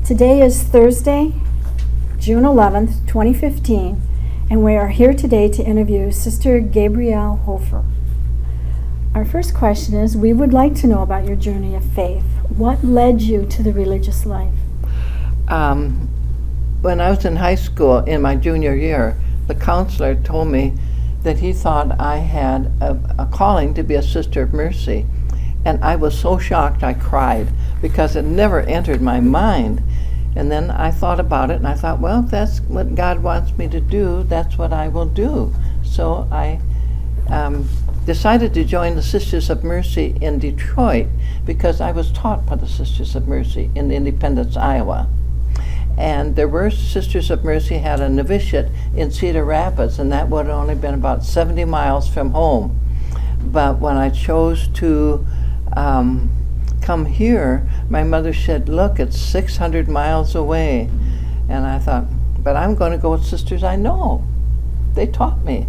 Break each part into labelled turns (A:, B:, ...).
A: Today is Thursday, June 11th, 2015, and we are here today to interview Sister Gabrielle Hoefer. Our first question is, we would like to know about your journey of faith. What led you to the religious life?
B: When I was in high school in my junior year, the counselor told me that he thought I had a calling to be a Sister of Mercy. And I was so shocked I cried because it never entered my mind. And then I thought about it and I thought, well, if that's what God wants me to do, that's what I will do. So I decided to join the Sisters of Mercy in Detroit because I was taught by the Sisters of Mercy in Independence, Iowa. And there were Sisters of Mercy had a novitiate in Cedar Rapids, and that would have only been about 70 miles from home. But when I chose to come here, my mother said, look, it's 600 miles away. And I thought, but I'm going to go with sisters I know. They taught me.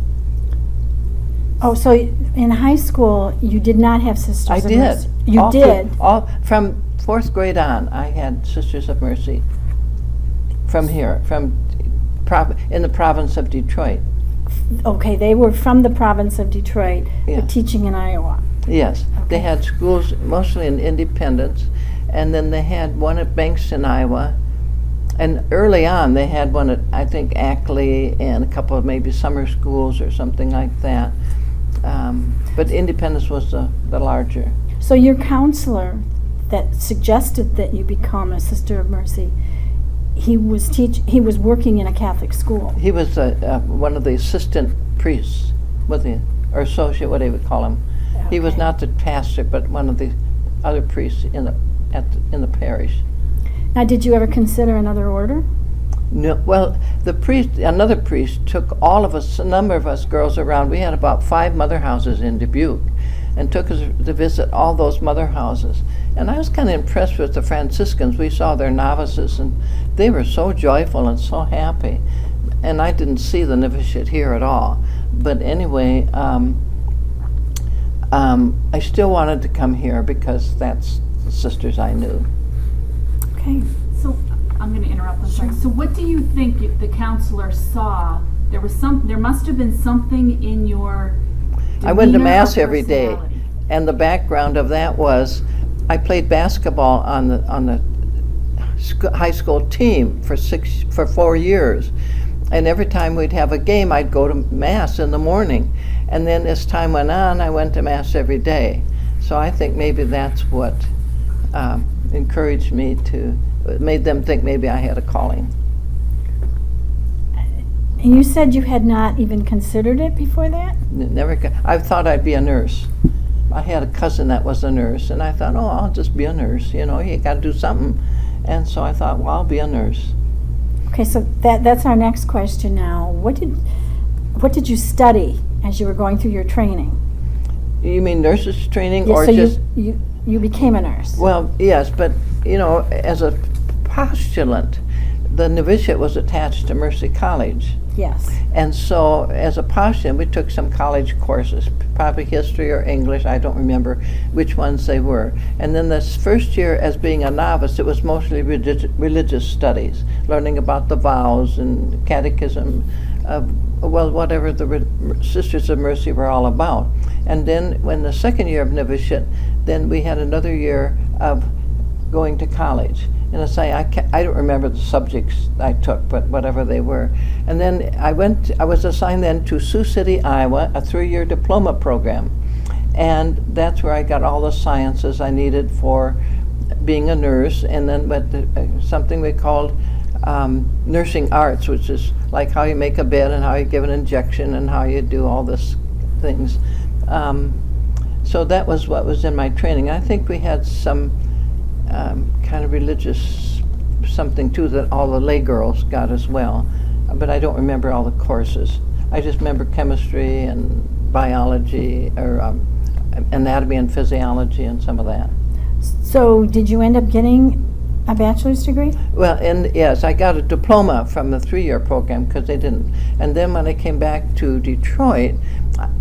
A: Oh, so in high school, you did not have Sisters
B: I
A: of
B: did.
A: Mercy? You did?
B: From 4th grade on, I had Sisters of Mercy from here, in the province of Detroit.
A: Okay, they were from the province of Detroit,
B: Yeah.
A: but teaching in Iowa.
B: Yes,
A: Okay.
B: they had schools mostly in Independence, and then they had one at Bankston, Iowa, and early on they had one at, I think, Ackley and a couple of maybe summer schools or something like that. But Independence was the larger.
A: So your counselor that suggested that you become a Sister of Mercy, he was working in a Catholic school.
B: He was one of the assistant priests, or associate, what they would call him.
A: Okay.
B: He was not the pastor, but one of the other priests in the parish.
A: Now, did you ever consider another order?
B: No, well, another priest took all of us, a number of us girls around. We had about 5 mother houses in Dubuque, and took us to visit all those mother houses. And I was kind of impressed with the Franciscans. We saw their novices, and they were so joyful and so happy. And I didn't see the novitiate here at all. But anyway, I still wanted to come here because that's the sisters I knew.
A: Okay.
C: So I'm going to interrupt. I'm sorry. So what do you think the counselor saw? There must have been something in your
B: I went to
C: demeanor
B: Mass
C: or
B: every day,
C: personality.
B: and the background of that was I played basketball on the high school team for 4 years, and every time we'd have a game, I'd go to Mass in the morning, and then as time went on, I went to Mass every day. So I think maybe that's what encouraged me made them think maybe I had a calling.
A: And you said you had not even considered it before that?
B: I thought I'd be a nurse. I had a cousin that was a nurse, and I thought, oh, I'll just be a nurse. You got to do something. And so I thought, well, I'll be a nurse.
A: Okay, so that's our next question now. What did you study as you were going through your training?
B: You mean nurses training,
A: Yeah,
B: or
A: so
B: just?
A: you became a nurse.
B: Well, yes, but as a postulant, the novitiate was attached to Mercy College.
A: Yes.
B: And so as a postulant, we took some college courses, probably history or English, I don't remember which ones they were. And then this first year as being a novice, it was mostly religious studies, learning about the vows and catechism, whatever the Sisters of Mercy were all about. And then when the second year of novitiate, then we had another year of going to college. And I don't remember the subjects I took, but whatever they were. And then I was assigned then to Sioux City, Iowa, a 3-year diploma program. And that's where I got all the sciences I needed for being a nurse. And then something we called nursing arts, which is like how you make a bed and how you give an injection and how you do all this things. So that was what was in my training. I think we had some kind of religious something too that all the lay girls got as well, but I don't remember all the courses. I just remember chemistry and biology, or anatomy and physiology and some of that.
A: So did you end up getting a bachelor's degree?
B: Well, yes, I got a diploma from the 3-year program because they didn't. And then when I came back to Detroit,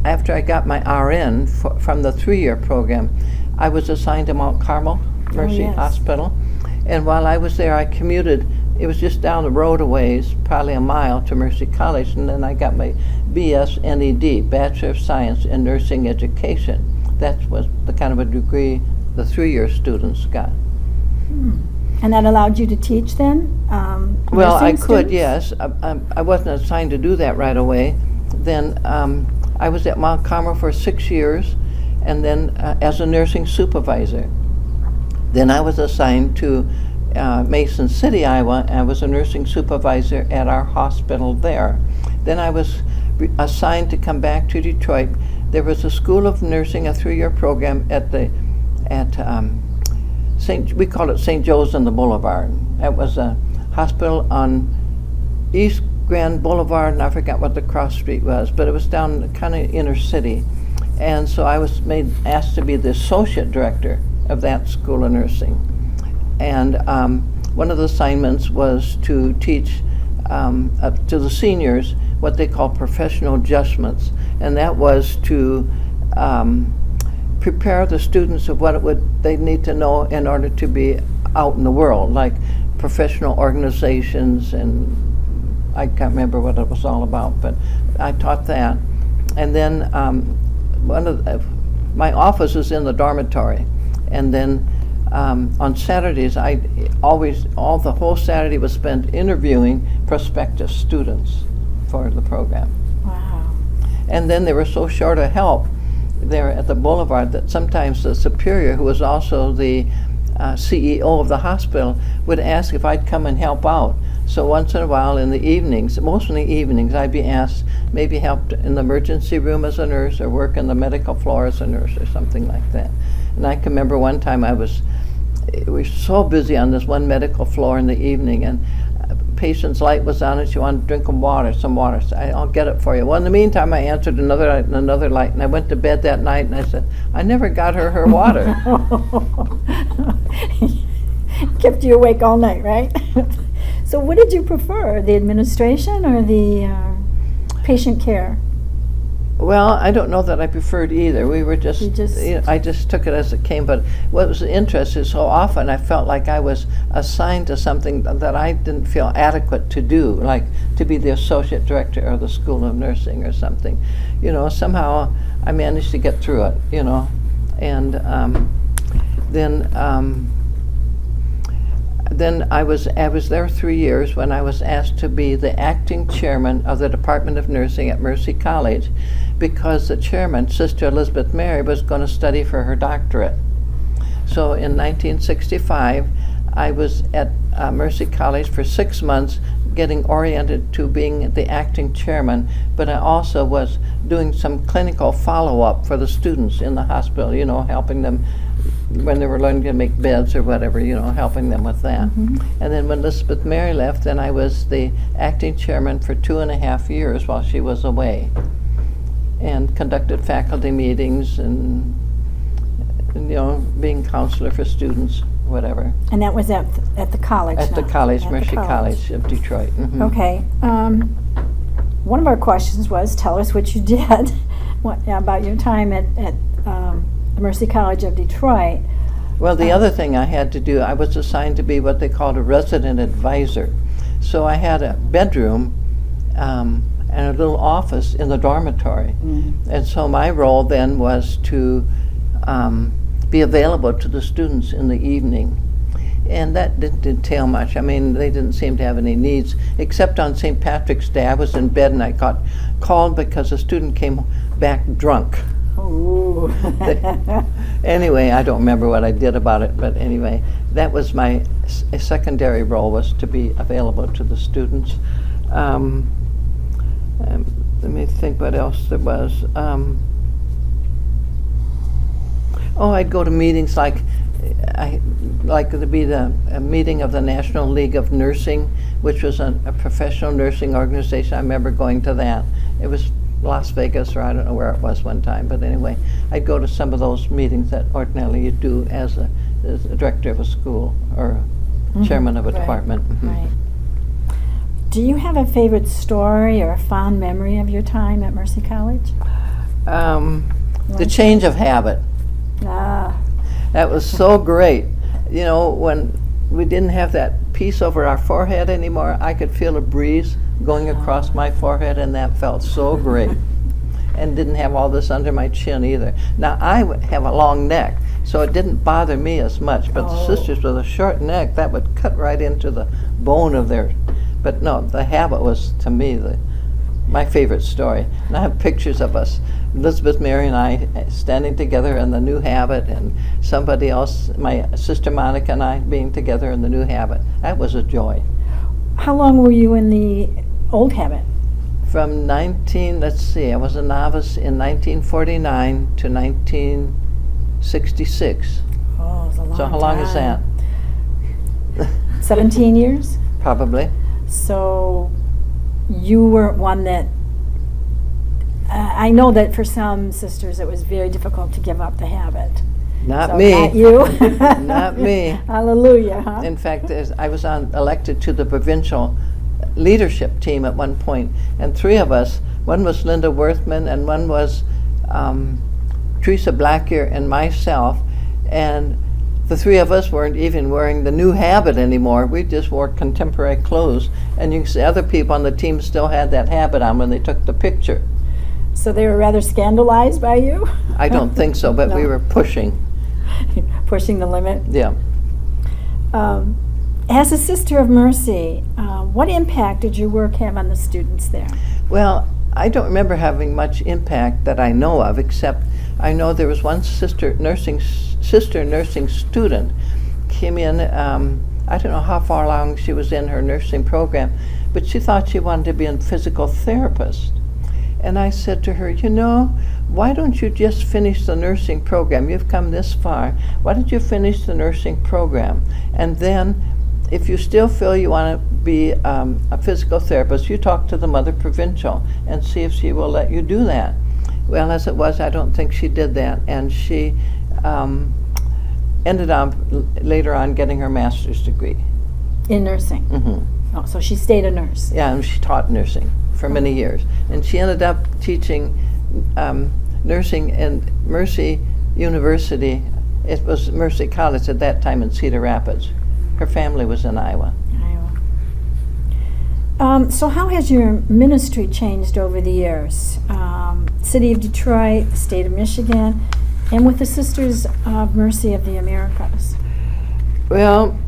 B: after I got my RN from the 3-year program, I was assigned to Mount Carmel Mercy Hospital, And while I was there, I commuted. It was just down the road a ways, probably a mile, to Mercy College, and then I got my BS NED, Bachelor of Science in Nursing Education. That was the kind of a degree the 3-year students got.
A: And that allowed you to teach then?
B: Well, I
A: nursing
B: could,
A: students?
B: yes. I wasn't assigned to do that right away. Then I was at Mount Carmel for 6 years, and then as a nursing supervisor. Then I was assigned to Mason City, Iowa, and I was a nursing supervisor at our hospital there. Then I was assigned to come back to Detroit. There was a School of Nursing, a 3-year program at we called it St. Joe's on the Boulevard. That was a hospital on East Grand Boulevard, and I forgot what the cross street was, but it was down kind of inner city. And so I was asked to be the associate director of that School of Nursing. And one of the assignments was to teach to the seniors what they call professional adjustments, and that was to prepare the students of what they need to know in order to be out in the world, like professional organizations, and I can't remember what it was all about, but I taught that. And then my office is in the dormitory, and then on Saturdays, the whole Saturday was spent interviewing prospective students for the program.
A: Wow.
B: And then they were so short of help there at the Boulevard that sometimes the superior, who was also the CEO of the hospital, would ask if I'd come and help out. So once in a while in the evenings, mostly evenings, I'd be asked maybe help in the emergency room as a nurse or work in the medical floor as a nurse or something like that. And I can remember one time we were so busy on this one medical floor in the evening, and a patient's light was on and she wanted to drink some water. So I'll get it for you. Well, in the meantime, I answered another light, and I went to bed that night, and I said, I never got her water.
A: Kept you awake all night, right? So what did you prefer, the administration or the patient care?
B: Well, I don't know that I preferred either. We were just, I just took it as it came. But what was interesting is so often I felt like I was assigned to something that I didn't feel adequate to do, like to be the associate director of the School of Nursing or something. Somehow I managed to get through it, And then I was there 3 years when I was asked to be the acting chairman of the Department of Nursing at Mercy College, because the chairman, Sister Elizabeth Mary, was going to study for her doctorate. So in 1965, I was at Mercy College for 6 months getting oriented to being the acting chairman, but I also was doing some clinical follow-up for the students in the hospital, helping them when they were learning to make beds or whatever, helping them with that.
A: Mm-hmm.
B: And then when Elizabeth Mary left, then I was the acting chairman for 2.5 years while she was away, and conducted faculty meetings and being counselor for students, whatever.
A: And that was at the college?
B: At the college,
A: At the
B: Mercy College of Detroit. Mm-hmm.
A: Okay. One of our questions was, tell us what you did about your time at Mercy College of Detroit.
B: Well, the other thing I had to do, I was assigned to be what they called a resident advisor. So I had a bedroom and a little office in the dormitory.
A: Mm-hmm.
B: And so my role then was to be available to the students in the evening. And that didn't entail much. I mean, they didn't seem to have any needs, except on St. Patrick's Day. I was in bed and I got called because a student came back drunk.
A: Ooh.
B: Anyway, I don't remember what I did about it, but anyway, that was my secondary role, was to be available to the students. Let me think what else there was. I'd go to meetings like to be the meeting of the National League of Nursing, which was a professional nursing organization. I remember going to that. It was Las Vegas, or I don't know where it was one time, but anyway, I'd go to some of those meetings that ordinarily you do as a director of a school or chairman of a department. Mm-hmm.
A: Right. Do you have a favorite story or a fond memory of your time at Mercy College?
B: The change of habit.
A: Ah.
B: That was so great. When we didn't have that piece over our forehead anymore. I could feel a breeze going across my forehead, and that felt so great. And didn't have all this under my chin either. Now, I have a long neck, so it didn't bother me as much, but the sisters with a short neck, that would cut right into the bone of their, but no, the habit was, to me, my favorite story. And I have pictures of us, Elizabeth, Mary, and I standing together in the new habit, and somebody else, my sister Monica and I, being together in the new habit. That was a joy.
A: How long were you in the old habit?
B: From I was a novice in 1949 to 1966.
A: Oh, it's a long time.
B: So how long is that?
A: 17 years?
B: Probably.
A: So you weren't one that, I know that for some sisters it was very difficult to give up the habit.
B: Not
A: So
B: me.
A: Not you.
B: Not me.
A: Hallelujah, huh?
B: In fact, I was elected to the provincial leadership team at one point, and three of us, one was Linda Worthman, and one was Teresa Blackier and myself, and the three of us weren't even wearing the new habit anymore. We just wore contemporary clothes, and you can see other people on the team still had that habit on when they took the picture.
A: So they were rather scandalized by you?
B: I don't think so, but we
A: No.
B: were pushing.
A: Pushing the limit?
B: Yeah.
A: As a Sister of Mercy, what impact did your work have on the students there?
B: Well, I don't remember having much impact that I know of, except I know there was one sister nursing student came in. I don't know how far along she was in her nursing program, but she thought she wanted to be a physical therapist. And I said to her, you know, why don't you just finish the nursing program? You've come this far. Why don't you finish the nursing program? And then, if you still feel you want to be a physical therapist, you talk to the Mother Provincial and see if she will let you do that. Well, as it was, I don't think she did that, and she ended up later on getting her master's degree.
A: In nursing?
B: Mm-hmm.
A: Oh, so she stayed a nurse?
B: Yeah, and she taught nursing for many years. And she ended up teaching nursing in Mercy University. It was Mercy College at that time in Cedar Rapids. Her family was in Iowa.
A: So how has your ministry changed over the years? City of Detroit, the state of Michigan, and with the Sisters of Mercy of the Americas?
B: Well,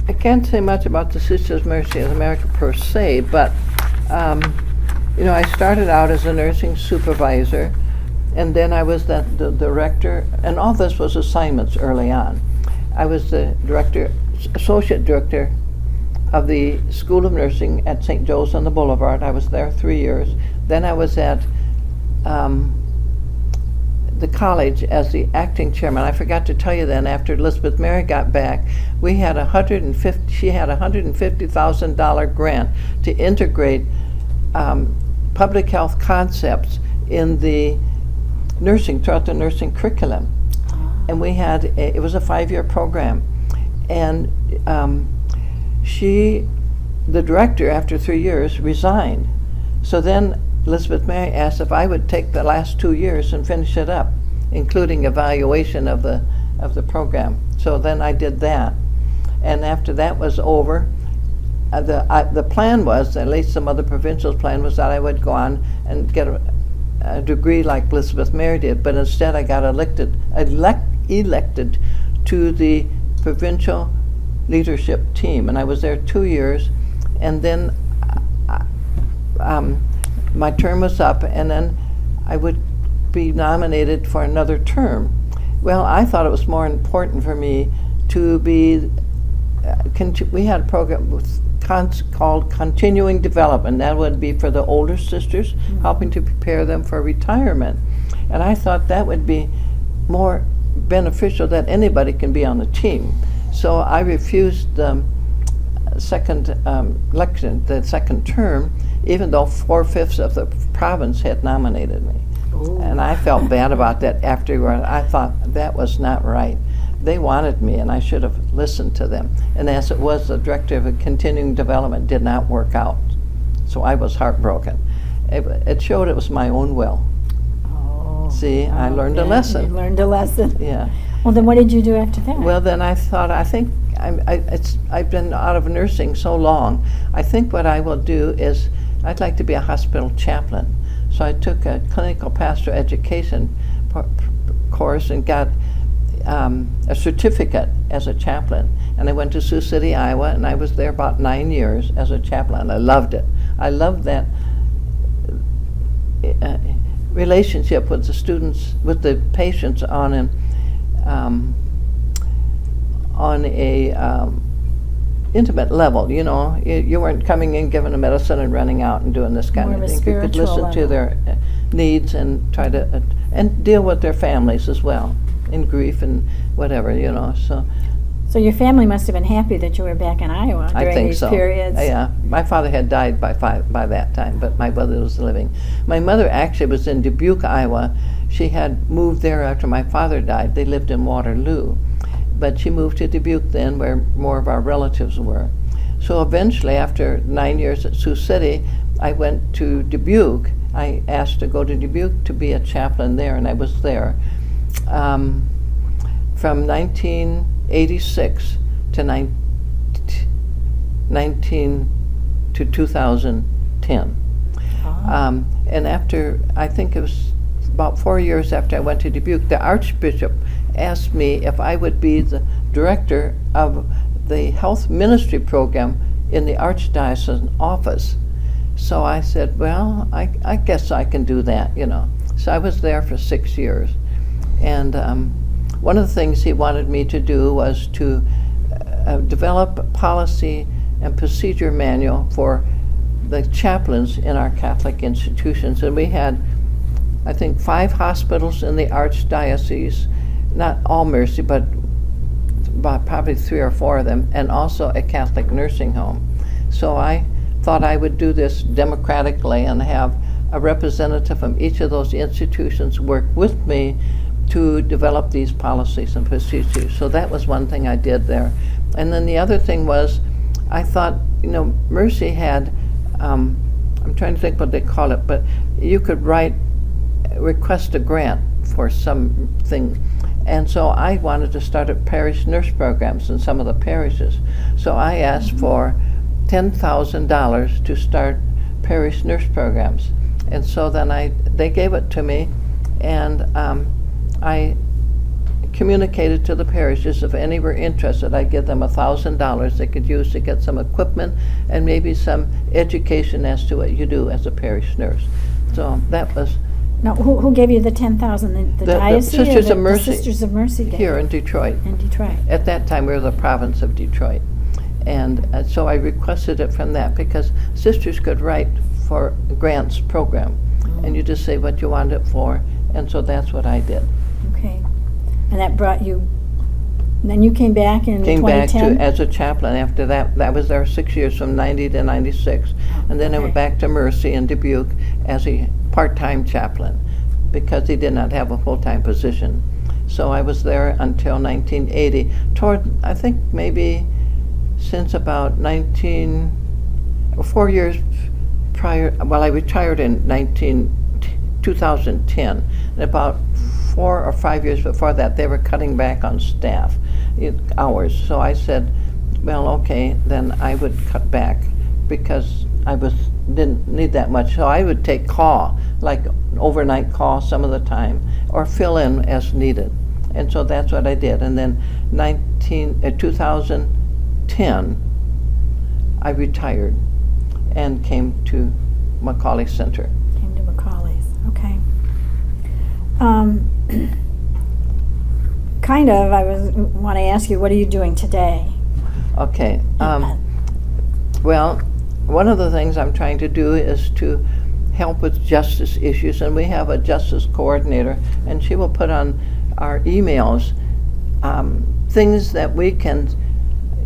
B: I can't say much about the Sisters of Mercy of America per se, but you know, I started out as a nursing supervisor, and then I was the director, and all this was assignments early on. I was the associate director of the School of Nursing at St. Joe's on the Boulevard. I was there 3 years. Then I was at the college as the acting chairman. I forgot to tell you then, after Elizabeth Mary got back, she had a $150,000 grant to integrate public health concepts in the nursing, throughout the nursing curriculum. And we had, it was a 5-year program. And the director, after 3 years, resigned. So then Elizabeth Mary asked if I would take the last 2 years and finish it up, including evaluation of the program. So then I did that. And after that was over, the plan was, at least some other provincials' plan was, that I would go on and get a degree like Elizabeth Mary did, but instead I got elected to the provincial leadership team, and I was there 2 years, and then my term was up, and then I would be nominated for another term. Well, I thought it was more important for me to be, we had a program called Continuing Development. That would be for the older sisters, helping to prepare them for retirement. And I thought that would be more beneficial, that anybody can be on the team. So I refused the second election, the second term, even though 4/5 of the province had nominated me. Ooh. And I felt bad about that afterward. I thought that was not right. They wanted me, and I should have listened to them. And as it was, the director of continuing development did not work out. So I was heartbroken. It showed it was my own will. Oh. See, I learned a lesson.
A: You learned a lesson.
B: Yeah.
A: Well, then what did you do after that?
B: Well, then I thought, I think I've been out of nursing so long. I think what I will do is I'd like to be a hospital chaplain. So I took a clinical pastoral education course and got a certificate as a chaplain. And I went to Sioux City, Iowa, and I was there about 9 years as a chaplain. I loved it. I loved that relationship with the students, with the patients on a intimate level. You know, you weren't coming in, giving them medicine, and running out and doing this kind
A: More
B: of
A: of a
B: thing. You could
A: spiritual
B: listen to
A: level.
B: their needs and try to and deal with their families as well, in grief and whatever. You know,
A: So your family must have been happy that you were back in Iowa
B: I
A: during
B: think
A: these
B: so.
A: periods.
B: Yeah, my father had died by that time, but my brother was living. My mother actually was in Dubuque, Iowa. She had moved there after my father died. They lived in Waterloo, but she moved to Dubuque then, where more of our relatives were. So eventually, after 9 years at Sioux City, I went to Dubuque. I asked to go to Dubuque to be a chaplain there, and I was there from 1986 to 2010. And after, I think it was about 4 years after I went to Dubuque, the Archbishop asked me if I would be the director of the health ministry program in the Archdiocesan office. So I said, well, I guess I can do that, you know. So I was there for 6 years. And one of the things he wanted me to do was to develop a policy and procedure manual for the chaplains in our Catholic institutions. And we had, I think, 5 hospitals in the Archdiocese, not all Mercy, but probably 3 or 4 of them, and also a Catholic nursing home. So I thought I would do this democratically and have a representative from each of those institutions work with me to develop these policies and procedures. So that was one thing I did there. And then the other thing was, I thought, you know, Mercy had, I'm trying to think what they call it, but you could request a grant for something. And so I wanted to start up parish nurse programs in some of the parishes. So I asked for $10,000 to start parish nurse programs. And so then they gave it to me, and I communicated to the parishes if any were interested, I'd give them $1,000 they could use to get some equipment and maybe some education as to what you do as a parish nurse. So that was
A: Now, who gave you the 10,000? The diocese or
B: Sisters of Mercy.
A: The Sisters of Mercy gave
B: here
A: you?
B: in Detroit.
A: In Detroit.
B: At that time, we were the province of Detroit. And so I requested it from that because sisters could write for a grants program. And you just say what you want it for. And so that's what I did.
A: Okay. And that brought you, then you came back in 2010?
B: As a chaplain after that. That was there 6 years, from 90 to 96. And then I went back to Mercy in Dubuque as a part-time chaplain because he did not have a full-time position. So I was there until 1980. I think maybe since about 4 years prior, well, I retired in 2010. And about 4 or 5 years before that, they were cutting back on staff hours. So I said, well, okay, then I would cut back because I didn't need that much. So I would take call, like overnight call some of the time, or fill in as needed. And so that's what I did. And then 2010, I retired and came to Macaulay Center.
A: Came to Macaulay's, okay. Kind of, I want to ask you, what are you doing today?
B: Okay. Well, one of the things I'm trying to do is to help with justice issues, and we have a justice coordinator, and she will put on our emails things that we can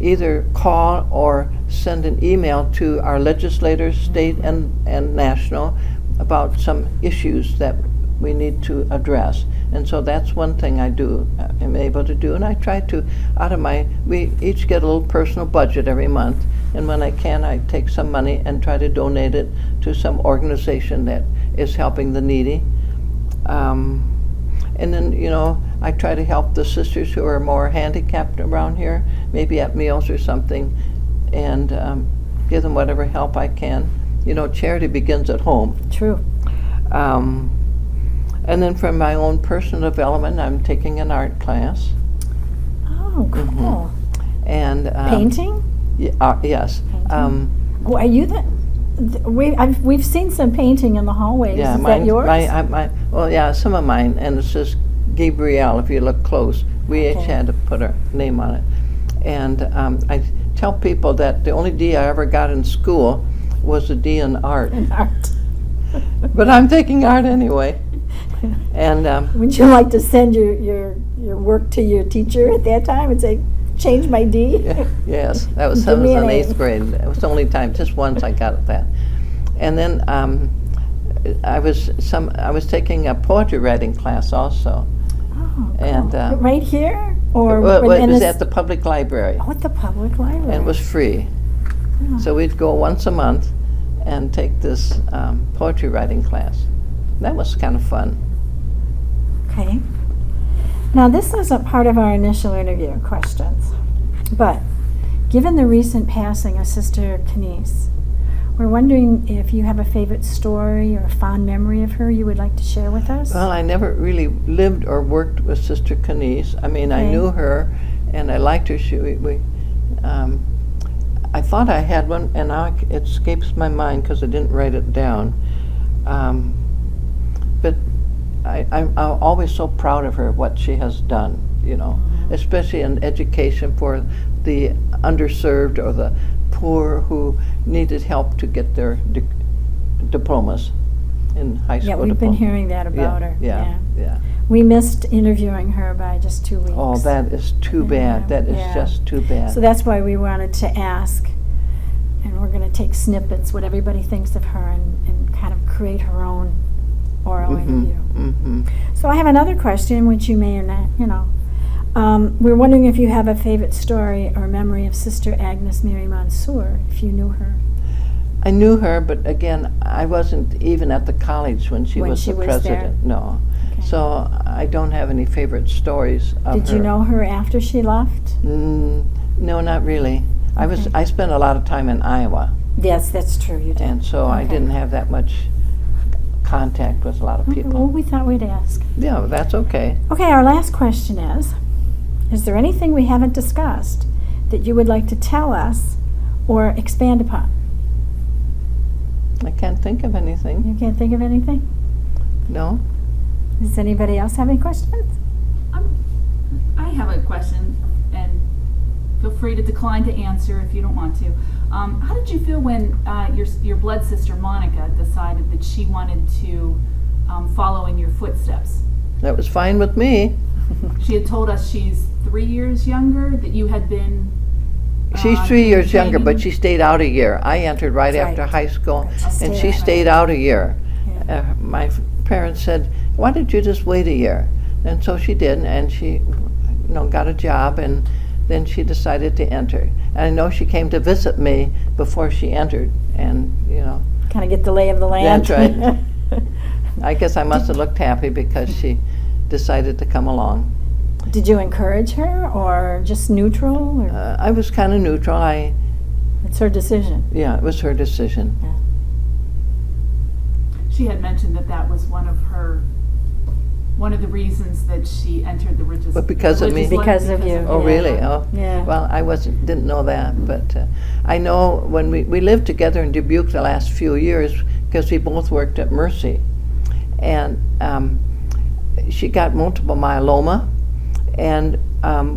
B: either call or send an email to our legislators, state and national, about some issues that we need to address. And so that's one thing I am able to do. And I try to, we each get a little personal budget every month. And when I can, I take some money and try to donate it to some organization that is helping the needy. And then, you know, I try to help the sisters who are more handicapped around here, maybe at meals or something, and give them whatever help I can. You know, charity begins at home.
A: True.
B: And then for my own personal development, I'm taking an art class.
A: Oh, cool.
B: And
A: Painting?
B: yes.
A: Oh, are you we've seen some painting in the hallways.
B: Yeah,
A: Is that yours?
B: Well, yeah, some of mine, and it says Gabrielle. If you look close, we each had to put our name on it. And I tell people that the only D I ever got in school was a D in art.
A: In art.
B: But I'm taking art anyway. And
A: would you like to send your work to your teacher at that time and say, change my D?
B: yes, that was
A: Give me
B: in
A: an A.
B: 8th grade. It was the only time, just once I got that. And then I was taking a poetry writing class also.
A: Oh, cool.
B: And
A: right here, or
B: it was at the public library.
A: Oh, at the public library.
B: And it was free.
A: Oh.
B: So we'd go once a month and take this poetry writing class. That was kind of fun.
A: Okay. Now, this is a part of our initial interview questions, but given the recent passing of Sister Kenise, we're wondering if you have a favorite story or a fond memory of her you would like to share with us?
B: Well, I never really lived or worked with Sister Kenise. I mean, I knew her, and I liked her. I thought I had one, and now it escapes my mind because I didn't write it down. But I'm always so proud of her, what she has done, you know, especially in education for the underserved or the poor who needed help to get their diplomas in high school.
A: Yeah, we've been hearing that about her.
B: Yeah.
A: We missed interviewing her by just 2 weeks.
B: Oh, that is too bad. That is just too bad.
A: So that's why we wanted to ask, and we're going to take snippets, what everybody thinks of her, and kind of create her own oral interview. So I have another question, which you may or not, you know. We're wondering if you have a favorite story or memory of Sister Agnes Mary Mansour, if you knew her.
B: I knew her, but again, I wasn't even at the college when she was the president.
A: There?
B: No.
A: Okay.
B: So I don't have any favorite stories of her.
A: Did you know her after she left?
B: No, not really.
A: Okay.
B: I spent a lot of time in Iowa.
A: Yes, that's true, you did.
B: And so I didn't have that much contact with a lot of people.
A: Well, we thought we'd ask.
B: Yeah, that's okay.
A: Okay, our last question is there anything we haven't discussed that you would like to tell us or expand upon?
B: I can't think of anything.
A: You can't think of anything?
B: No?
A: Does anybody else have any questions?
C: I have a question, and feel free to decline to answer if you don't want to. How did you feel when your blood sister Monica decided that she wanted to follow in your footsteps?
B: That was fine with me.
C: She had told us she's 3 years younger, that you had been...
B: She's 3 years younger,
C: training.
B: but she stayed out a year. I entered right
A: That's
B: after
A: right.
B: high school, and
A: stayed
B: she
A: out.
B: stayed out a year.
A: Yeah.
B: My parents said, why didn't you just wait a year? And so she did, and she got a job, and then she decided to enter. And I know she came to visit me before she entered, and
A: Kind of get the lay of the land.
B: That's right. I guess I must have looked happy because she decided to come along.
A: Did you encourage her, or just neutral? Or?
B: I was kind of neutral.
A: It's her decision.
B: Yeah, it was her decision.
A: Yeah.
C: She had mentioned that was one of the reasons that she entered the religious.
B: But because of me?
A: Because of you.
B: Oh,
A: Yeah.
B: really? Oh,
A: Yeah.
B: Well, I didn't know that, but I know when we lived together in Dubuque the last few years because we both worked at Mercy, and she got multiple myeloma, and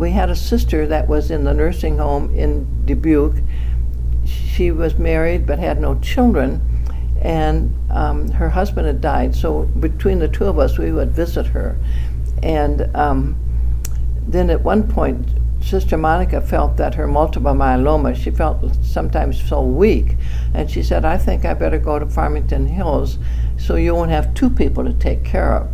B: we had a sister that was in the nursing home in Dubuque. She was married but had no children, and her husband had died, so between the two of us we would visit her. And then at one point Sister Monica felt that her multiple myeloma, she felt sometimes so weak, and she said, I think I better go to Farmington Hills so you won't have two people to take care of.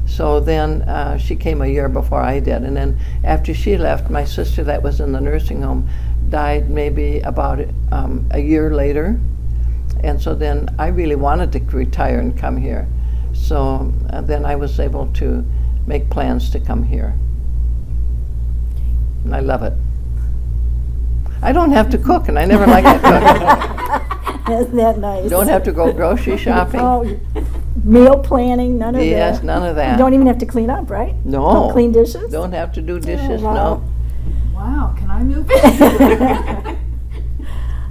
B: So then she came a year before I did, and then after she left, my sister that was in the nursing home died maybe about a year later. And so then I really wanted to retire and come here. So then I was able to make plans to come here. And I love it. I don't have to cook, and I never like to cook.
A: Isn't that nice?
B: You don't have to go grocery shopping.
A: Oh, meal planning, none of that.
B: Yes, none of that.
A: You don't even have to clean up, right?
B: No.
A: Don't clean dishes?
B: Don't have to do dishes,
A: wow.
B: no.
C: Wow, can I move in?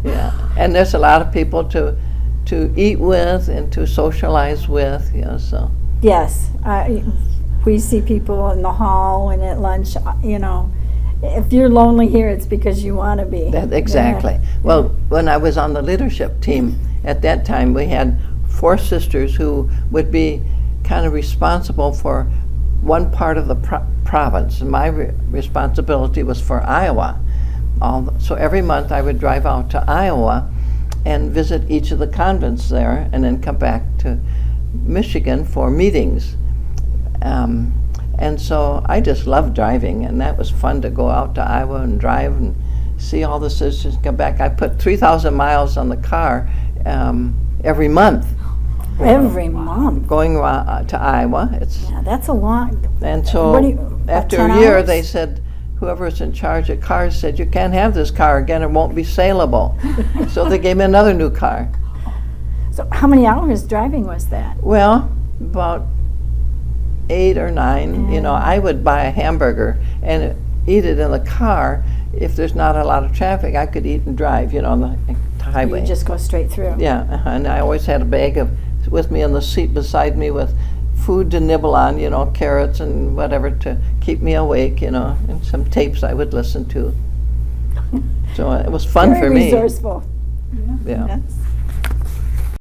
B: Yeah, and there's a lot of people to eat with and to socialize with, you know, so.
A: Yes, we see people in the hall and at lunch, you know. If you're lonely here, it's because you want to be.
B: Exactly.
A: Yeah.
B: Well, when I was on the leadership team, at that time we had 4 sisters who would be kind of responsible for one part of the province. And my responsibility was for Iowa. So every month I would drive out to Iowa and visit each of the convents there, and then come back to Michigan for meetings. And so I just loved driving, and that was fun to go out to Iowa and drive and see all the sisters and come back. I put 3,000 miles on the car every month.
A: Every month?
B: Going to Iowa.
A: Yeah, that's a lot.
B: And so after
A: 10
B: a year,
A: hours?
B: they said, whoever's in charge of cars said, you can't have this car again, it won't be saleable. So they gave me another new car.
A: So how many hours driving was that?
B: Well, about 8 or 9. You know, I would buy a hamburger and eat it in the car. If there's not a lot of traffic, I could eat and drive, you know, on the highway.
A: You just go straight through.
B: Yeah, and I always had a bag with me in the seat beside me with food to nibble on, you know, carrots and whatever to keep me awake, you know, and some tapes I would listen to. So it was fun
A: Very
B: for me.
A: resourceful.
B: Yeah.
A: Yes.